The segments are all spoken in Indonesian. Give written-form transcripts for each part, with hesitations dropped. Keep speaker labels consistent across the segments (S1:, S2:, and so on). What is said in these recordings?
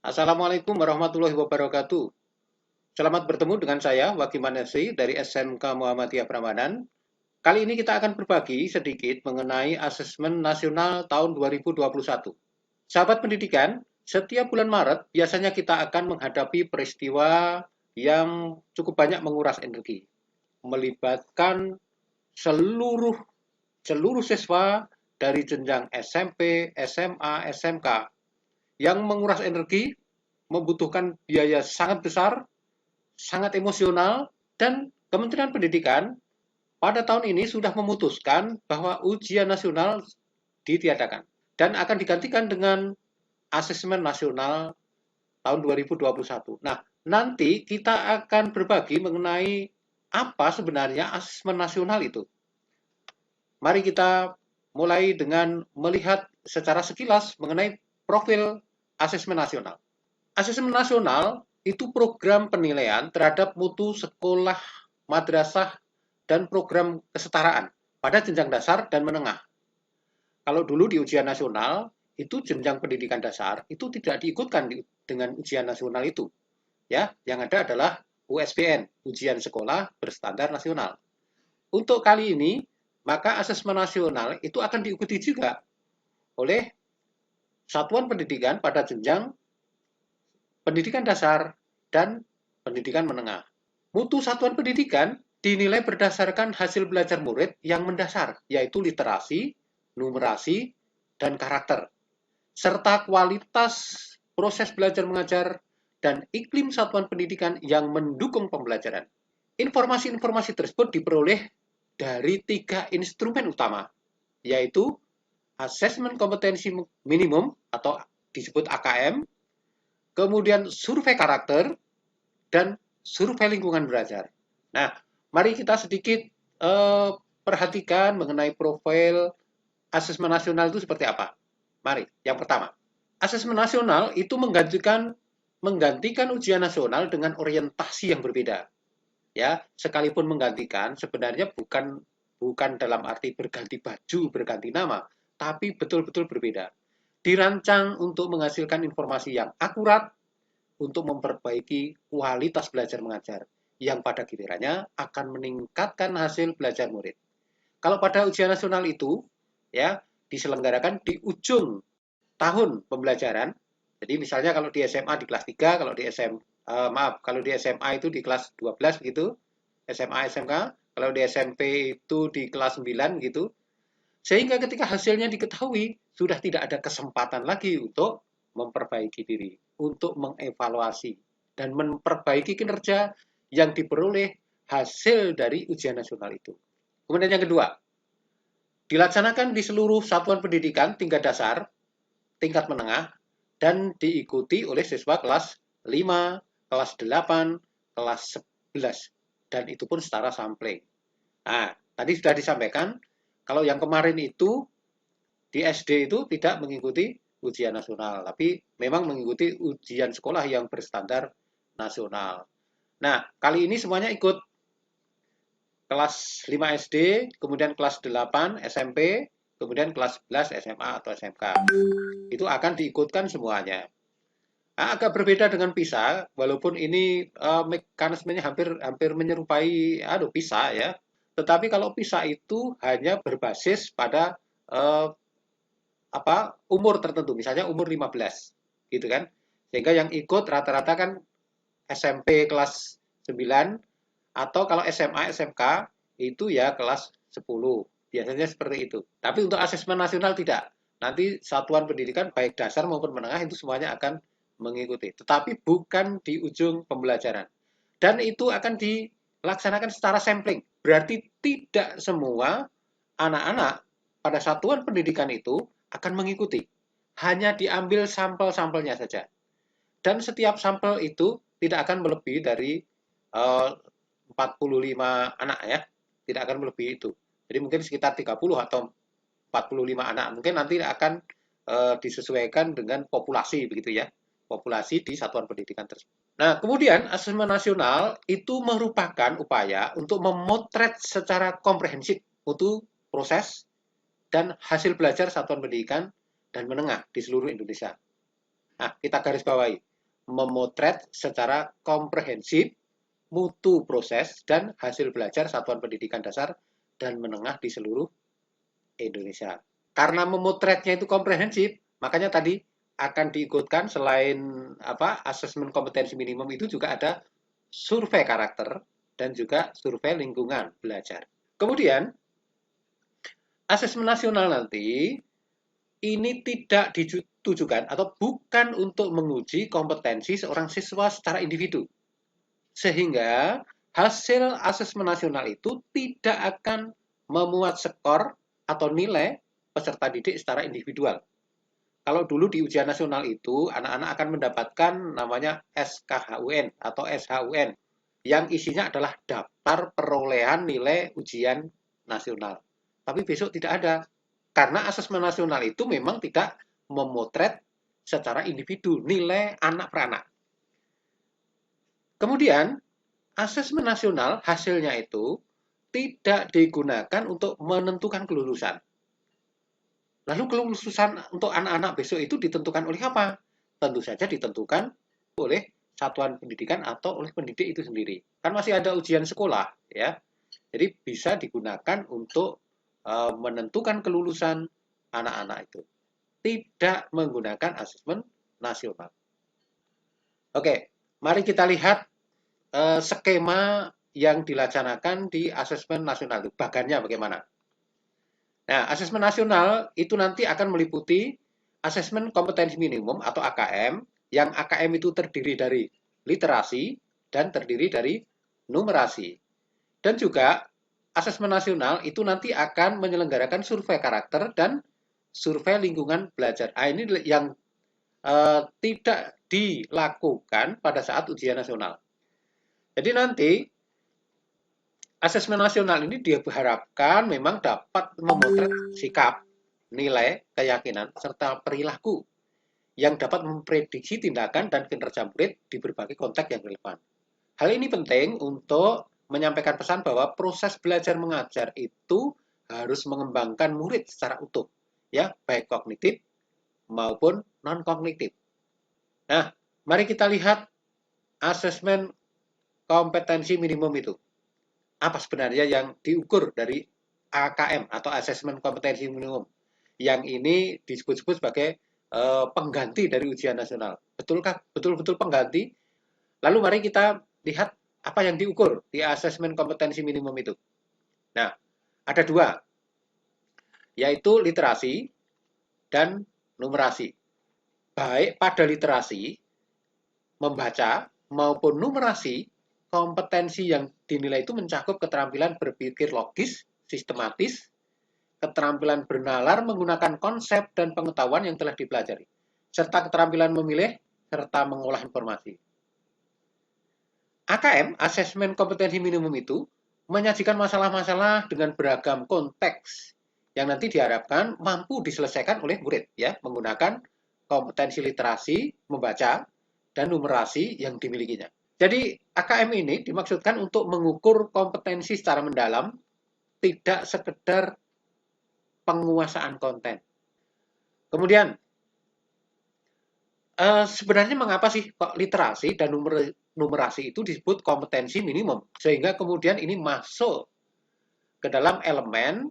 S1: Assalamualaikum warahmatullahi wabarakatuh. Selamat bertemu dengan saya, Waki Manesi dari SMK Muhammadiyah Prambanan. Kali ini kita akan berbagi sedikit mengenai asesmen nasional tahun 2021. Sahabat pendidikan, setiap bulan Maret biasanya kita akan menghadapi peristiwa yang cukup banyak menguras energi, melibatkan seluruh seluruh siswa dari jenjang SMP, SMA, SMK yang menguras energi, membutuhkan biaya sangat besar, sangat emosional, dan Kementerian Pendidikan pada tahun ini sudah memutuskan bahwa ujian nasional ditiadakan dan akan digantikan dengan asesmen nasional tahun 2021. Nah, nanti kita akan berbagi mengenai apa sebenarnya asesmen nasional itu. Mari kita mulai dengan melihat secara sekilas mengenai profil asesmen nasional. Asesmen nasional itu program penilaian terhadap mutu sekolah, madrasah, dan program kesetaraan pada jenjang dasar dan menengah. Kalau dulu di ujian nasional, itu jenjang pendidikan dasar itu tidak diikutkan dengan ujian nasional itu. Ya, yang ada adalah USBN, ujian sekolah berstandar nasional. Untuk kali ini, maka asesmen nasional itu akan diikuti juga oleh satuan pendidikan pada jenjang pendidikan dasar dan pendidikan menengah. Mutu satuan pendidikan dinilai berdasarkan hasil belajar murid yang mendasar, yaitu literasi, numerasi, dan karakter, serta kualitas proses belajar mengajar dan iklim satuan pendidikan yang mendukung pembelajaran. Informasi-informasi tersebut diperoleh dari 3 instrumen utama, yaitu asesmen kompetensi minimum atau disebut AKM, kemudian survei karakter, dan survei lingkungan belajar. Nah, mari kita sedikit perhatikan mengenai profil asesmen nasional itu seperti apa. Mari, yang pertama, asesmen nasional itu menggantikan ujian nasional dengan orientasi yang berbeda. Ya, sekalipun menggantikan sebenarnya bukan dalam arti berganti baju, berganti nama, tapi betul-betul berbeda. Dirancang untuk menghasilkan informasi yang akurat, untuk memperbaiki kualitas belajar mengajar yang pada gilirannya akan meningkatkan hasil belajar murid. Kalau pada ujian nasional itu ya diselenggarakan di ujung tahun pembelajaran. Jadi misalnya kalau di SMA di kelas 3, kalau di kalau di SMA itu di kelas 12 gitu, SMA SMK, kalau di SMP itu di kelas 9 gitu. Sehingga ketika hasilnya diketahui, sudah tidak ada kesempatan lagi untuk memperbaiki diri, untuk mengevaluasi dan memperbaiki kinerja yang diperoleh hasil dari ujian nasional itu. Kemudian yang kedua, dilaksanakan di seluruh satuan pendidikan tingkat dasar, tingkat menengah, dan diikuti oleh siswa kelas 5, kelas 8, kelas 11. Dan itu pun secara sampling. Nah, tadi sudah disampaikan, kalau yang kemarin itu di SD itu tidak mengikuti ujian nasional, tapi memang mengikuti ujian sekolah yang berstandar nasional. Nah, kali ini semuanya ikut kelas 5 SD, kemudian kelas 8 SMP, kemudian kelas 11 SMA atau SMK. Itu akan diikutkan semuanya. Nah, agak berbeda dengan PISA, walaupun ini mekanismenya hampir hampir menyerupai PISA ya. Tetapi kalau PISA itu hanya berbasis pada uh, umur tertentu, misalnya umur 15 gitu kan. Sehingga yang ikut rata-rata kan SMP kelas 9 atau kalau SMA SMK itu ya kelas 10. Biasanya seperti itu. Tapi untuk asesmen nasional tidak. Nanti satuan pendidikan baik dasar maupun menengah itu semuanya akan mengikuti. Tetapi bukan di ujung pembelajaran. Dan itu akan dilaksanakan secara sampling. Berarti tidak semua anak-anak pada satuan pendidikan itu akan mengikuti. Hanya diambil sampel-sampelnya saja. Dan setiap sampel itu tidak akan melebihi dari 45 anak ya. Tidak akan melebihi itu. Jadi mungkin sekitar 30 atau 45 anak. Mungkin nanti akan disesuaikan dengan populasi begitu ya. Populasi di satuan pendidikan tersebut. Nah, kemudian asesmen nasional itu merupakan upaya untuk memotret secara komprehensif mutu proses dan hasil belajar satuan pendidikan dan menengah di seluruh Indonesia. Nah, kita garis bawahi. memotret secara komprehensif mutu proses dan hasil belajar satuan pendidikan dasar dan menengah di seluruh Indonesia. Karena memotretnya itu komprehensif, makanya tadi akan diikutkan selain asesmen kompetensi minimum itu juga ada survei karakter dan juga survei lingkungan belajar. Kemudian asesmen nasional nanti ini tidak ditujukan atau bukan untuk menguji kompetensi seorang siswa secara individu. Sehingga hasil asesmen nasional itu tidak akan memuat skor atau nilai peserta didik secara individual. Kalau dulu di ujian nasional itu, anak-anak akan mendapatkan namanya SKHUN atau SHUN, yang isinya adalah daftar perolehan nilai ujian nasional. Tapi besok tidak ada, karena asesmen nasional itu memang tidak memotret secara individu, nilai anak per anak. Kemudian, asesmen nasional hasilnya itu tidak digunakan untuk menentukan kelulusan. Lalu kelulusan untuk anak-anak besok itu ditentukan oleh apa? Tentu saja ditentukan oleh satuan pendidikan atau oleh pendidik itu sendiri. Kan masih ada ujian sekolah, ya. Jadi bisa digunakan untuk menentukan kelulusan anak-anak itu. Tidak menggunakan asesmen nasional. Oke, mari kita lihat skema yang dilaksanakan di asesmen nasional itu. Bagannya bagaimana? Nah, asesmen nasional itu nanti akan meliputi asesmen kompetensi minimum atau AKM, yang AKM itu terdiri dari literasi dan terdiri dari numerasi. Dan juga asesmen nasional itu nanti akan menyelenggarakan survei karakter dan survei lingkungan belajar. Ini yang tidak dilakukan pada saat ujian nasional. Jadi nanti asesmen nasional ini diharapkan memang dapat memotret sikap, nilai, keyakinan, serta perilaku yang dapat memprediksi tindakan dan kinerja murid di berbagai konteks yang relevan. Hal ini penting untuk menyampaikan pesan bahwa proses belajar mengajar itu harus mengembangkan murid secara utuh, ya, baik kognitif maupun non-kognitif. Nah, mari kita lihat asesmen kompetensi minimum itu. Apa sebenarnya yang diukur dari AKM atau asesmen kompetensi minimum? Yang ini disebut-sebut sebagai pengganti dari ujian nasional. Betulkah betul-betul pengganti? Lalu mari kita lihat apa yang diukur di asesmen kompetensi minimum itu. Nah, ada dua, yaitu literasi dan numerasi. Baik pada literasi, membaca, maupun numerasi, kompetensi yang dinilai itu mencakup keterampilan berpikir logis, sistematis, keterampilan bernalar menggunakan konsep dan pengetahuan yang telah dipelajari, serta keterampilan memilih serta mengolah informasi. AKM, asesmen kompetensi minimum itu, menyajikan masalah-masalah dengan beragam konteks yang nanti diharapkan mampu diselesaikan oleh murid, ya, menggunakan kompetensi literasi, membaca, dan numerasi yang dimilikinya. Jadi AKM ini dimaksudkan untuk mengukur kompetensi secara mendalam, tidak sekedar penguasaan konten. Kemudian, sebenarnya mengapa sih kok literasi dan numerasi itu disebut kompetensi minimum? Sehingga kemudian ini masuk ke dalam elemen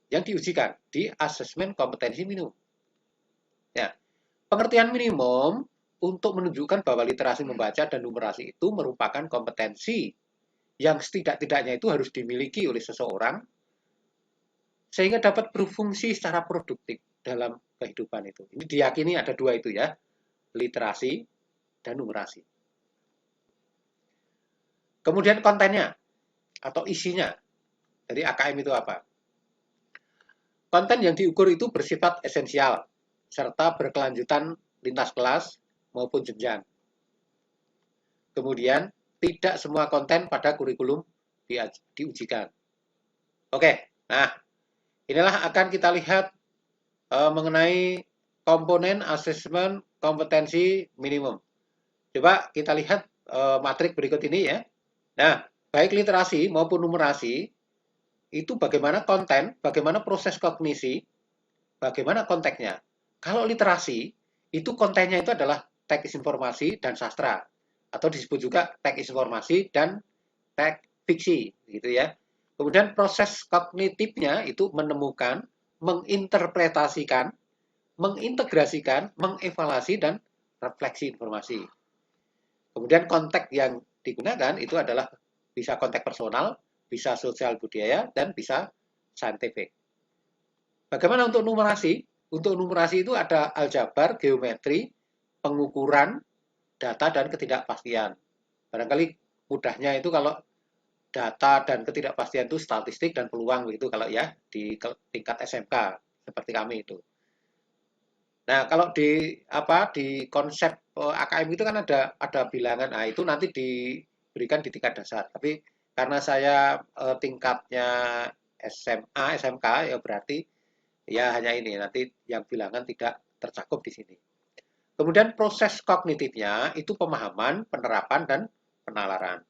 S1: yang diujikan di asesmen kompetensi minimum. Ya, pengertian minimum untuk menunjukkan bahwa literasi membaca dan numerasi itu merupakan kompetensi yang setidak-tidaknya itu harus dimiliki oleh seseorang sehingga dapat berfungsi secara produktif dalam kehidupan itu. Ini diyakini ada dua itu, ya, literasi dan numerasi. Kemudian kontennya atau isinya dari AKM itu apa? Konten yang diukur itu bersifat esensial serta berkelanjutan lintas kelas maupun jenjang. Kemudian, tidak semua konten pada kurikulum diujikan. Oke, nah inilah akan kita lihat mengenai komponen asesmen kompetensi minimum. Coba kita lihat matrik berikut ini, ya. Nah, baik literasi maupun numerasi itu bagaimana konten, bagaimana proses kognisi, bagaimana konteksnya. Kalau literasi itu kontennya itu adalah teks informasi dan sastra, atau disebut juga teks informasi dan teks fiksi, gitu ya. Kemudian proses kognitifnya itu menemukan, menginterpretasikan, mengintegrasikan, mengevaluasi, dan refleksi informasi. Kemudian konteks yang digunakan itu adalah bisa konteks personal, bisa sosial budaya, dan bisa saintifik. Bagaimana untuk numerasi? Untuk numerasi itu ada aljabar, geometri, pengukuran, data, dan ketidakpastian. Barangkali mudahnya itu kalau data dan ketidakpastian itu statistik dan peluang begitu kalau ya di tingkat SMK seperti kami itu. Nah, kalau di konsep AKM itu kan ada bilangan. Nah, itu nanti diberikan di tingkat dasar. Tapi karena saya tingkatnya SMA, SMK ya berarti ya hanya ini. Nanti yang bilangan tidak tercakup di sini. Kemudian proses kognitifnya itu pemahaman, penerapan, dan penalaran.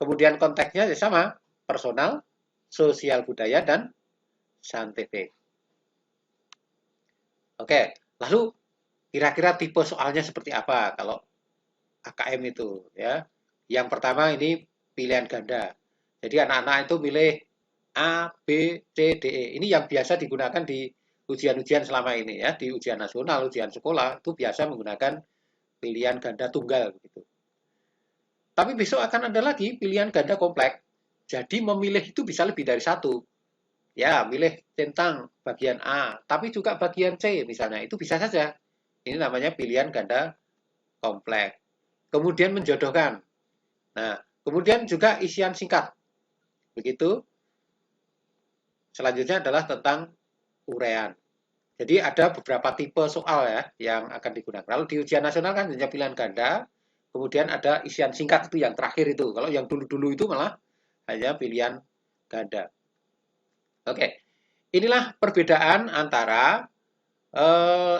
S1: Kemudian konteksnya ya sama, personal, sosial budaya, dan saintifik. Oke, lalu kira-kira tipe soalnya seperti apa kalau AKM itu ya? Yang pertama ini pilihan ganda. Jadi anak-anak itu milih A, B, C, D, E. Ini yang biasa digunakan di ujian-ujian selama ini ya, di ujian nasional, ujian sekolah itu biasa menggunakan pilihan ganda tunggal gitu. Tapi besok akan ada lagi pilihan ganda kompleks. Jadi memilih itu bisa lebih dari satu. Ya, milih centang bagian A, tapi juga bagian C misalnya, itu bisa saja. Ini namanya pilihan ganda kompleks. Kemudian menjodohkan. Nah, kemudian juga isian singkat. Begitu. Selanjutnya adalah tentang uraian. Jadi ada beberapa tipe soal ya yang akan digunakan. Kalau di ujian nasional kan hanya pilihan ganda, kemudian ada isian singkat itu yang terakhir itu. Kalau yang dulu-dulu itu malah hanya pilihan ganda. Oke, inilah perbedaan antara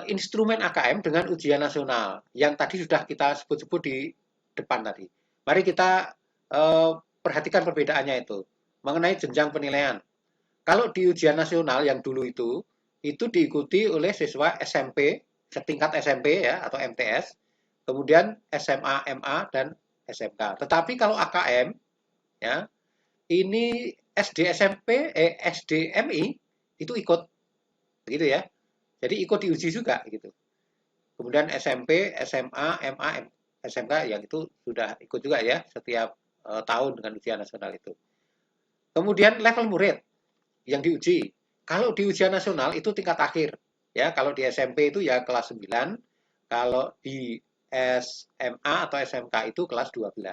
S1: instrumen AKM dengan ujian nasional yang tadi sudah kita sebut-sebut di depan tadi. Mari kita perhatikan perbedaannya itu mengenai jenjang penilaian. Kalau di ujian nasional yang dulu itu diikuti oleh siswa SMP, setingkat SMP ya atau MTS, kemudian SMA, MA, dan SMK. Tetapi kalau AKM ya ini SD SMP, SD MI itu ikut begitu ya. Jadi ikut diuji juga gitu. Kemudian SMP, SMA, MA, SMK yang itu sudah ikut juga ya setiap tahun dengan ujian nasional itu. Kemudian level murid yang diuji. Kalau di ujian nasional itu tingkat akhir. Ya, kalau di SMP itu ya kelas 9, kalau di SMA atau SMK itu kelas 12.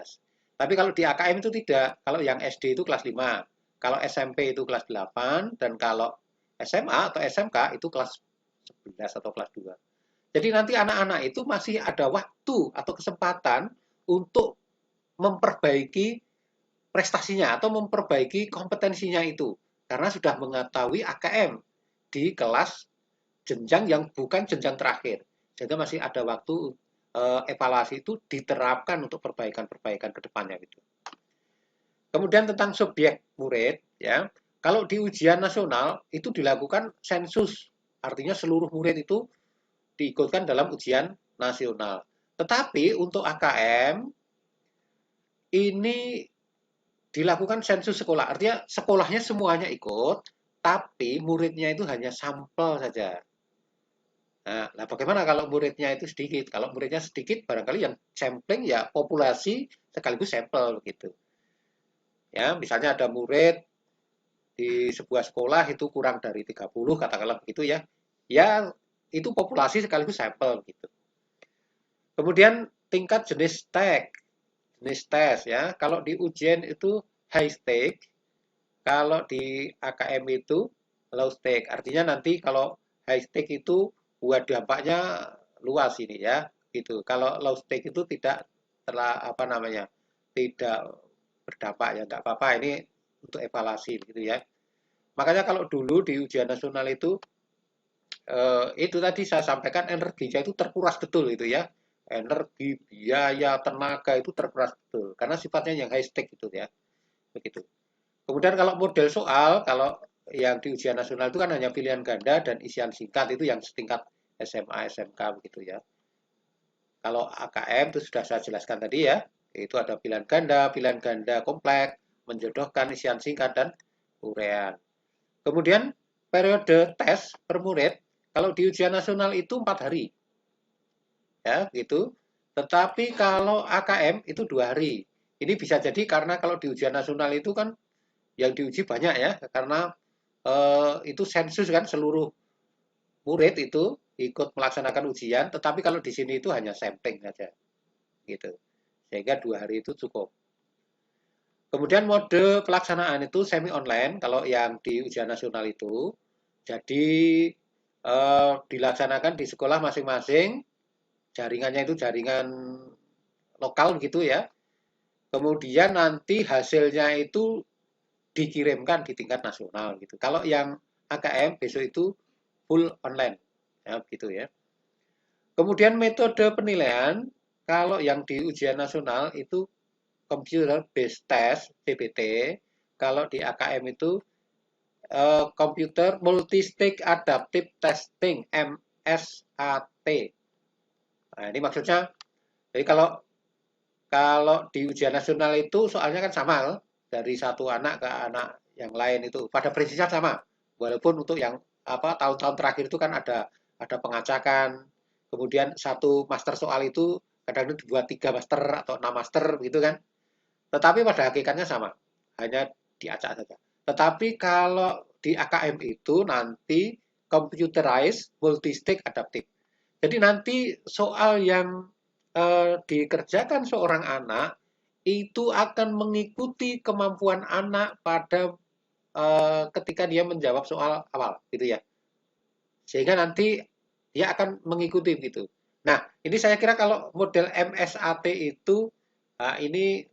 S1: Tapi kalau di AKM itu tidak. Kalau yang SD itu kelas 5, kalau SMP itu kelas 8, dan kalau SMA atau SMK itu kelas 11 atau kelas 2. Jadi nanti anak-anak itu masih ada waktu atau kesempatan untuk memperbaiki prestasinya atau memperbaiki kompetensinya itu karena sudah mengetahui AKM di kelas jenjang yang bukan jenjang terakhir. Jadi masih ada waktu evaluasi itu diterapkan untuk perbaikan-perbaikan ke depannya gitu. Kemudian tentang subjek murid ya. Kalau di ujian nasional itu dilakukan sensus. Artinya seluruh murid itu diikutkan dalam ujian nasional. Tetapi untuk AKM ini dilakukan sensus sekolah. Artinya sekolahnya semuanya ikut, tapi muridnya itu hanya sampel saja. Nah, bagaimana kalau muridnya itu sedikit? Kalau muridnya sedikit, barangkali yang sampling ya populasi sekaligus sampel gitu. Ya, misalnya ada murid di sebuah sekolah itu kurang dari 30 katakanlah begitu ya. Ya, itu populasi sekaligus sampel gitu. Kemudian tingkat jenis tag, jenis tes ya. Kalau di ujian itu high stake, kalau di AKM itu low stake. Artinya nanti kalau high stake itu buat dampaknya luas ini ya, gitu. Kalau low stake itu tidak apa namanya, tidak berdampak ya, nggak apa-apa. Ini untuk evaluasi gitu ya. Makanya kalau dulu di ujian nasional itu tadi saya sampaikan energinya itu terkuras betul itu ya. Energi, biaya, tenaga itu terkuras betul karena sifatnya yang high stake itu ya. Begitu. Kemudian kalau model soal, kalau yang di ujian nasional itu kan hanya pilihan ganda dan isian singkat itu yang setingkat SMA, SMK begitu ya. Kalau AKM itu sudah saya jelaskan tadi ya, itu ada pilihan ganda kompleks, menjodohkan, isian singkat, dan uraian. Kemudian periode tes per murid, kalau di ujian nasional itu 4 hari, ya gitu. Tetapi kalau AKM itu 2 hari. Ini bisa jadi karena kalau di ujian nasional itu kan yang diuji banyak ya, karena itu sensus kan seluruh murid itu ikut melaksanakan ujian, tetapi kalau di sini itu hanya sampling saja, gitu. Sehingga 2 hari itu cukup. Kemudian mode pelaksanaan itu semi online kalau yang di ujian nasional itu, jadi dilaksanakan di sekolah masing-masing, jaringannya itu jaringan lokal gitu ya. Kemudian nanti hasilnya itu dikirimkan di tingkat nasional gitu. Kalau yang AKM besok itu full online, ya gitu ya. Kemudian metode penilaian, kalau yang di ujian nasional itu computer based test (CBT), kalau di AKM itu computer multi stage adaptive testing (MSAT). Nah, ini maksudnya, jadi kalau kalau di ujian nasional itu soalnya kan sama dari satu anak ke anak yang lain itu pada prinsipnya sama. Walaupun untuk yang apa tahun-tahun terakhir itu kan ada pengacakan, kemudian satu master soal itu kadang itu dibuat 3 master atau 6 master gitu kan. Tetapi pada hakikatnya sama, hanya diacak saja. Tetapi kalau di AKM itu nanti computerized multi-stage adaptive. Jadi nanti soal yang dikerjakan seorang anak itu akan mengikuti kemampuan anak pada ketika dia menjawab soal awal, gitu ya. Sehingga nanti dia akan mengikuti gitu. Nah, ini saya kira kalau model MSAT itu, ini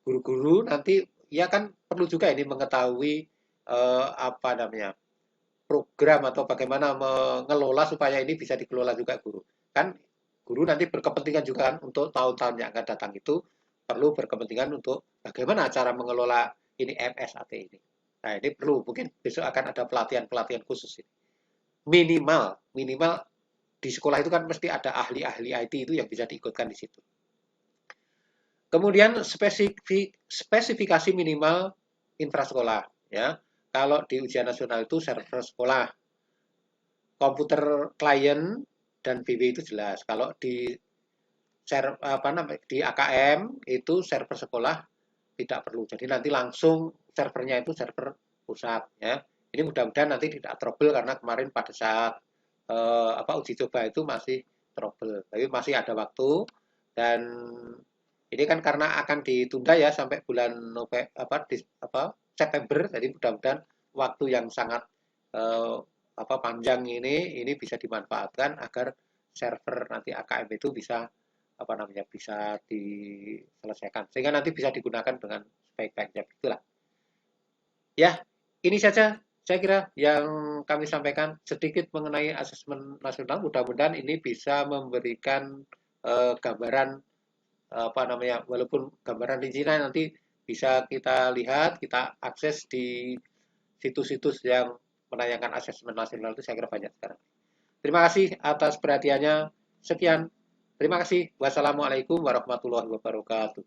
S1: guru-guru nanti ya kan perlu juga ini mengetahui apa namanya program atau bagaimana mengelola supaya ini bisa dikelola juga guru. Kan guru nanti berkepentingan juga kan untuk tahun-tahun yang akan datang itu perlu berkepentingan untuk bagaimana cara mengelola ini MSAT ini. Nah, ini perlu mungkin besok akan ada pelatihan-pelatihan khusus ini. Minimal, minimal di sekolah itu kan mesti ada ahli-ahli IT itu yang bisa diikutkan di situ. Kemudian spesifikasi minimal infrasekolah ya. Kalau di ujian nasional itu server sekolah, komputer klien dan BW itu jelas. Kalau di di AKM itu server sekolah tidak perlu. Jadi nanti langsung servernya itu server pusat ya. Ini mudah-mudahan nanti tidak trouble karena kemarin pada saat uji coba itu masih trouble. Tapi masih ada waktu dan ini kan karena akan ditunda ya sampai bulan November September. Jadi mudah-mudahan waktu yang sangat panjang ini bisa dimanfaatkan agar server nanti AKM itu bisa bisa diselesaikan sehingga nanti bisa digunakan dengan sebaik-baiknya itulah. Ya, ini saja saya kira yang kami sampaikan sedikit mengenai asesmen nasional. Mudah-mudahan ini bisa memberikan gambaran walaupun gambaran rincinya nanti bisa kita lihat, kita akses di situs-situs yang menayangkan asesmen nasional itu saya kira banyak sekarang. Terima kasih atas perhatiannya. Sekian. Terima kasih. Wassalamualaikum warahmatullahi wabarakatuh.